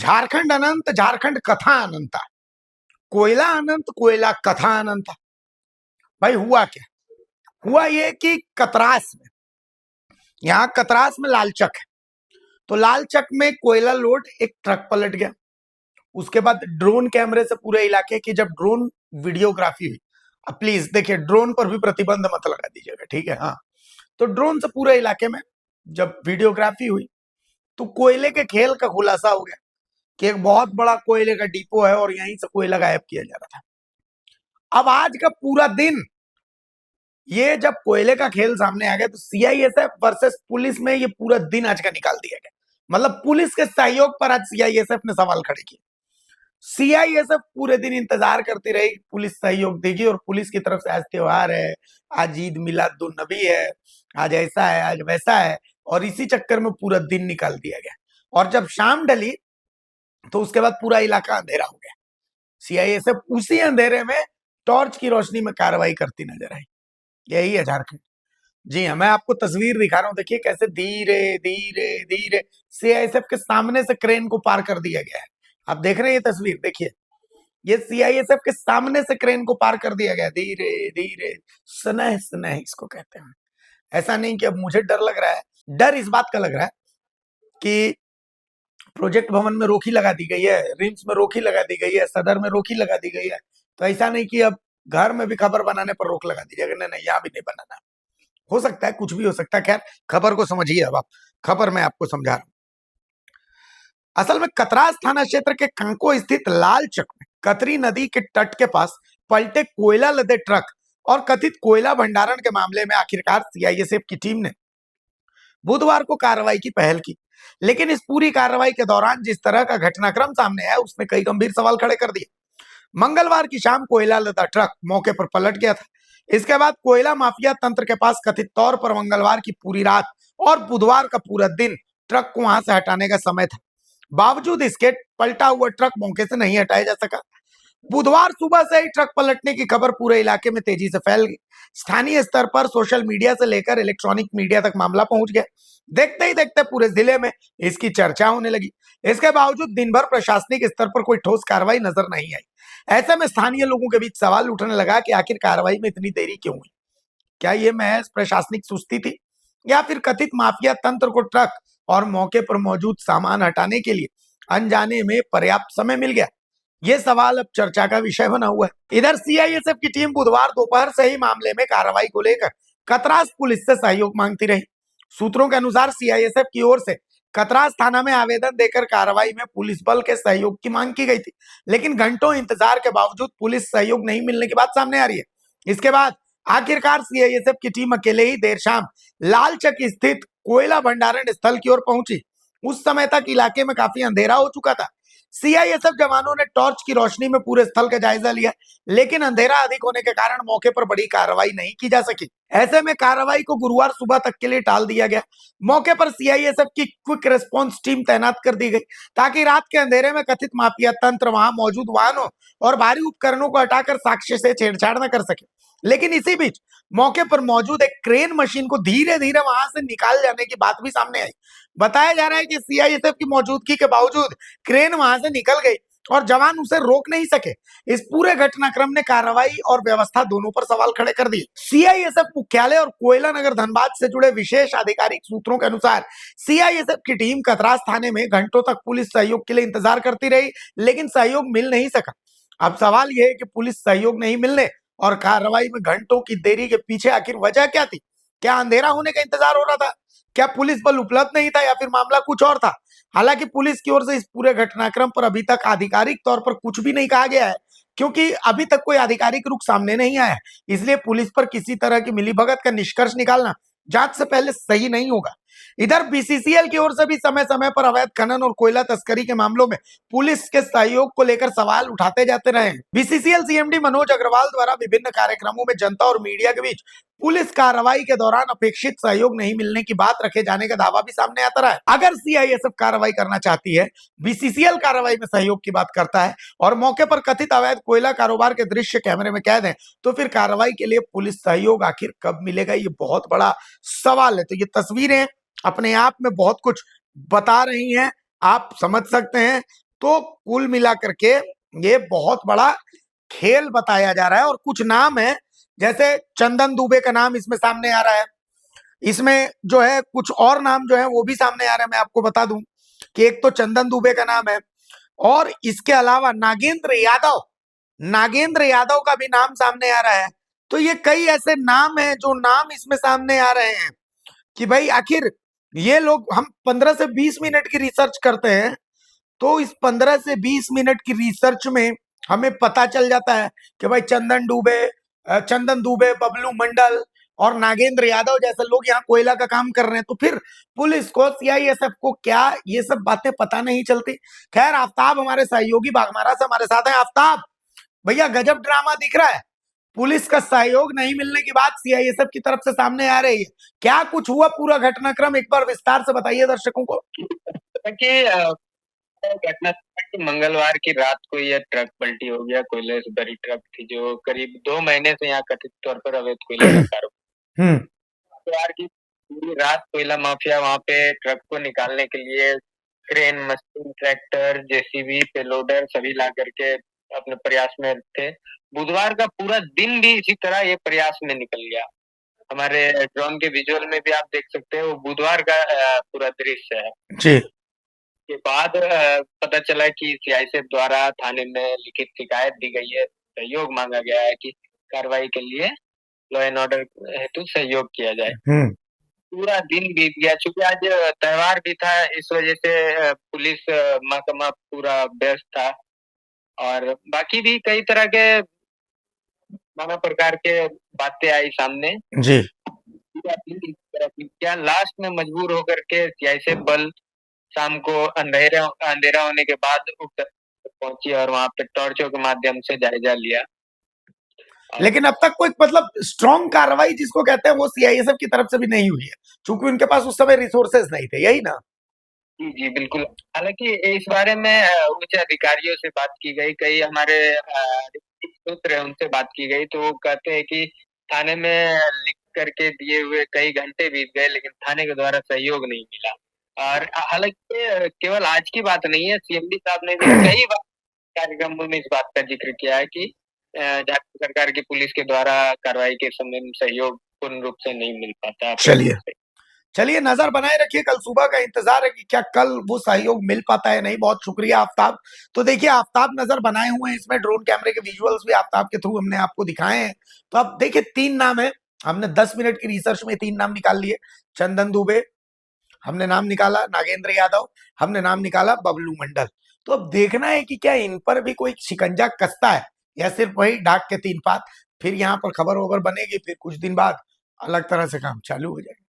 झारखंड अनंत, झारखंड कथा अनंता। कोयला अनंत, कोयला कथा अनंता। भाई हुआ क्या? हुआ ये कि कतरास में, यहां कतरास में लालचक है, तो लालचक में कोयला लोड एक ट्रक पलट गया। उसके बाद ड्रोन कैमरे से पूरे इलाके की जब ड्रोन वीडियोग्राफी हुई, अब प्लीज देखिए, ड्रोन पर भी प्रतिबंध मत लगा दीजिएगा, ठीक है? हाँ, तो ड्रोन से पूरे इलाके में जब वीडियोग्राफी हुई तो कोयले के खेल का खुलासा हो गया कि एक बहुत बड़ा कोयले का डिपो है और यहीं से कोयला गायब किया जा रहा था। अब आज का पूरा दिन ये जब कोयले का खेल सामने आ गया तो सीआईएसएफ वर्सेस पुलिस में ये पूरा दिन आज का निकाल दिया गया। मतलब पुलिस के सहयोग पर आज सीआईएसएफ ने सवाल खड़े किए। सीआईएसएफ पूरे दिन इंतजार करती रही, पुलिस सहयोग देगी, और पुलिस की तरफ से आज त्योहार है, आज ईद मिलादुन नबी है, आज ऐसा है, आज वैसा है, और इसी चक्कर में पूरा दिन निकाल दिया गया। और जब शाम ढली तो उसके बाद पूरा इलाका अंधेरा हो गया। सीआईएसएफ उसी अंधेरे में टॉर्च की रोशनी में कार्रवाई करती नजर आई। यही है झारखंड। जी हाँ, मैं आपको तस्वीर दिखा रहा हूँ, देखिए कैसे धीरे धीरे धीरे सीआईएसएफ के सामने से क्रेन को पार कर दिया गया है। आप देख रहे हैं ये तस्वीर, देखिए ये सीआईएसएफ के सामने से क्रेन को पार कर दिया गया, धीरे धीरे, स्नेह स्नेह इसको कहते हैं। ऐसा नहीं कि अब मुझे डर लग रहा है, डर इस बात का लग रहा है कि प्रोजेक्ट भवन में रोकी लगा दी गई है, रिम्स में रोकी लगा दी गई है, सदर में रोकी लगा दी गई है, तो ऐसा नहीं कि अब घर में भी खबर बनाने पर रोक लगा दी जाएगी। नहीं नहीं, यहाँ भी नहीं बनाना। हो सकता है, कुछ भी हो सकता है। खैर, खबर को समझिए। अब आप, खबर मैं आपको समझा रहा हूं। असल में कतरास थाना क्षेत्र के कंको स्थित लालचक में कतरी नदी के तट के पास पलटे कोयला लदे ट्रक और कथित कोयला भंडारण के मामले में आखिरकार सीआईएसएफ की टीम ने बुधवार को कार्रवाई की पहल की। लेकिन इस पूरी कार्रवाई के दौरान जिस तरह का घटनाक्रम सामने आया उसने कई गंभीर सवाल खड़े कर दिए। मंगलवार की शाम कोयला लदा ट्रक मौके पर पलट गया था। इसके बाद कोयला माफिया तंत्र के पास कथित तौर पर मंगलवार की पूरी रात और बुधवार का पूरा दिन ट्रक को वहां से हटाने का समय था। बावजूद इसके पलटा हुआ ट्रक मौके से नहीं हटाया जा सका। बुधवार सुबह से ही ट्रक पलटने की खबर पूरे इलाके में तेजी से फैल गई। स्थानीय स्तर पर सोशल मीडिया से लेकर इलेक्ट्रॉनिक मीडिया तक मामला पहुंच गया। देखते ही देखते पूरे जिले में इसकी चर्चा होने लगी। इसके बावजूद दिन भर प्रशासनिक स्तर पर कोई ठोस कार्रवाई नजर नहीं आई। ऐसे में स्थानीय लोगों के बीच सवाल उठने लगा कि आखिर कार्रवाई में इतनी देरी क्यों हुई? क्या ये महज प्रशासनिक सुस्ती थी, या फिर कथित माफिया तंत्र को ट्रक और मौके पर मौजूद सामान हटाने के लिए अनजाने में पर्याप्त समय मिल गया? ये सवाल अब चर्चा का विषय बना हुआ है। इधर सीआईएसएफ की टीम बुधवार दोपहर से ही मामले में कार्रवाई को लेकर कतरास पुलिस से सहयोग मांगती रही। सूत्रों के अनुसार सीआईएसएफ की ओर से कतरास थाना में आवेदन देकर कार्रवाई में पुलिस बल के सहयोग की मांग की गई थी, लेकिन घंटों इंतजार के बावजूद पुलिस सहयोग नहीं मिलने की बात सामने आ रही है। इसके बाद आखिरकार सीआईएसएफ की टीम अकेले ही देर शाम लालचक स्थित कोयला भंडारण स्थल की ओर पहुंची। उस समय तक इलाके में काफी अंधेरा हो चुका था। सीआईएसएफ जवानों ने टॉर्च की रोशनी में पूरे स्थल का जायजा लिया, लेकिन अंधेरा अधिक होने के कारण मौके पर बड़ी कार्रवाई नहीं की जा सकी। ऐसे में कार्रवाई को गुरुवार सुबह तक के लिए टाल दिया गया। मौके पर सीआईएसएफ की क्विक रिस्पांस टीम तैनात कर दी गई ताकि रात के अंधेरे में कथित माफिया तंत्र वहां मौजूद वाहनों और भारी उपकरणों को हटाकर साक्ष्य से छेड़छाड़ न कर सके। लेकिन इसी बीच मौके पर मौजूद एक क्रेन मशीन को धीरे धीरे वहां से निकाल जाने की बात भी सामने आई। बताया जा रहा है कि सीआईएसएफ की मौजूदगी के बावजूद क्रेन वहां से निकल गई और जवान उसे रोक नहीं सके। इस पूरे घटनाक्रम ने कार्रवाई और व्यवस्था दोनों पर सवाल खड़े कर दिए। सीआईएसएफ मुख्यालय और कोयला नगर धनबाद से जुड़े विशेष आधिकारिक सूत्रों के अनुसार सीआईएसएफ की टीम कतरास थाने में घंटों तक पुलिस सहयोग के लिए इंतजार करती रही, लेकिन सहयोग मिल नहीं सका। अब सवाल यह है कि पुलिस सहयोग नहीं मिलने और कार्रवाई में घंटों की देरी के पीछे आखिर वजह क्या थी? क्या अंधेरा होने का इंतजार हो रहा था? क्या पुलिस बल उपलब्ध नहीं था, या फिर मामला कुछ और था? हालांकि पुलिस की ओर से इस पूरे घटनाक्रम पर अभी तक आधिकारिक तौर पर कुछ भी नहीं कहा गया है, क्योंकि अभी तक कोई आधिकारिक रुख सामने नहीं आया है। इसलिए पुलिस पर किसी तरह की मिलीभगत का निष्कर्ष निकालना जांच से पहले सही नहीं होगा। इधर बीसीसीएल की ओर से भी समय समय पर अवैध खनन और कोयला तस्करी के मामलों में पुलिस के सहयोग को लेकर सवाल उठाते जाते रहे हैं। बीसीसीएल सीएमडी मनोज अग्रवाल द्वारा विभिन्न कार्यक्रमों में जनता और मीडिया के बीच पुलिस कार्रवाई के दौरान अपेक्षित सहयोग नहीं मिलने की बात रखे जाने का दावा भी सामने आता रहा है। अगर सीआईएसएफ कार्रवाई करना चाहती है, बीसीसीएल कार्रवाई में सहयोग की बात करता है और मौके पर कथित अवैध कोयला कारोबार के दृश्य कैमरे में कैद है, तो फिर कार्रवाई के लिए पुलिस सहयोग आखिर कब मिलेगा? ये बहुत बड़ा सवाल है। तो ये तस्वीरें अपने आप में बहुत कुछ बता रही हैं, आप समझ सकते हैं। तो कुल मिला करके ये बहुत बड़ा खेल बताया जा रहा है। और कुछ नाम है, जैसे चंदन दुबे का नाम इसमें सामने आ रहा है, इसमें जो है कुछ और नाम जो है वो भी सामने आ रहे हैं। मैं आपको बता दूं कि एक तो चंदन दुबे का नाम है, और इसके अलावा नागेंद्र यादव का भी नाम सामने आ रहा है। तो ये कई ऐसे नाम हैं जो नाम इसमें सामने आ रहे हैं कि भाई आखिर ये लोग, हम 15 से 20 मिनट की रिसर्च करते हैं, तो इस 15 से 20 मिनट की रिसर्च में हमें पता चल जाता है कि भाई चंदन दुबे, बबलू मंडल और नागेंद्र यादव जैसे लोग यहाँ कोयला का काम कर रहे हैं। तो फिर पुलिस को, सीआईएसएफ को क्या ये सब बातें पता नहीं चलती? खैर, आफ्ताब हमारे सहयोगी बाघमारा से हमारे साथ है। आफ्ताब भैया, गजब ड्रामा दिख रहा है। पुलिस का सहयोग नहीं मिलने की बात सीआईएसएफ की तरफ से सामने आ रही है। क्या कुछ हुआ पूरा घटनाक्रम, एक बार विस्तार से बताइए दर्शकों को। देखिए, घटना कि मंगलवार की रात को यह ट्रक पलटी हो गया। कोयले से भरी ट्रक थी जो करीब 2 महीने से यहाँ कथित तौर पर अवैध कोयले का कारोबार। मंगलवार की पूरी रात कोयला माफिया वहाँ पे ट्रक को निकालने के लिए crane, machine, tractor, JCB, payloader सभी ला करके अपने प्रयास में थे। बुधवार का पूरा दिन भी इसी तरह ये प्रयास में निकल गया। हमारे ड्रोन के विजुअल में भी आप देख सकते हैं, वो बुधवार का पूरा दृश्य है जी। के बाद पता चला कि सीआईएसएफ द्वारा थाने में लिखित शिकायत दी गई है, सहयोग मांगा गया है कि कार्रवाई के लिए लॉ एंड ऑर्डर हेतु सहयोग किया जाए। पूरा दिन बीत गया, चूंकि आज त्योहार भी था, इस वजह से पुलिस महकमा पूरा व्यस्त था, और बाकी भी कई तरह के नाना प्रकार के बातें आई सामने जी। क्या लास्ट में मजबूर होकर के सीआईएसएफ बल शाम को अंधेरा होने के बाद उक्त पहुंची और वहां पे टॉर्चों के माध्यम से जायजा लिया। लेकिन अब तक कोई मतलब स्ट्रॉन्ग कार्रवाई जिसको कहते हैं वो सीआईएसएफ की तरफ से भी नहीं हुई है, क्योंकि उनके पास उस समय रिसोर्सेज नहीं थे, यही ना? जी जी बिल्कुल। हालांकि इस बारे में उच्च अधिकारियों से बात की गई, कई हमारे सूत्र है उनसे बात की गई, तो वो कहते हैं कि थाने में लिख करके दिए हुए कई घंटे बीत गए लेकिन थाने के द्वारा सहयोग नहीं मिला। और हालांकि केवल आज की बात नहीं है, सीएमडी साहब ने भी कई बार कार्यक्रमों में इस बात का जिक्र किया है कि झारखंड सरकार की पुलिस के द्वारा कार्रवाई के समय में सहयोग पूर्ण रूप से नहीं मिल पाता। चलिए नजर बनाए रखिए, कल सुबह का इंतजार है कि क्या कल वो सहयोग मिल पाता है नहीं। बहुत शुक्रिया आफ्ताब। तो देखिए, आफ्ताब नजर बनाए हुए हैं, इसमें ड्रोन कैमरे के विजुअल्स भी आफ्ताब के थ्रू हमने आपको दिखाए हैं। तो अब देखिए, 3 नाम है, हमने 10 मिनट की रिसर्च में 3 नाम निकाल लिए। चंदन दुबे हमने नाम निकाला, नागेंद्र यादव हमने नाम निकाला, बबलू मंडल। तो अब देखना है कि क्या इन पर भी कोई शिकंजा कसता है या सिर्फ वही ढाक के 3 पात। फिर यहाँ पर खबर वबर बनेगी, फिर कुछ दिन बाद अलग तरह से काम चालू हो जाएगा।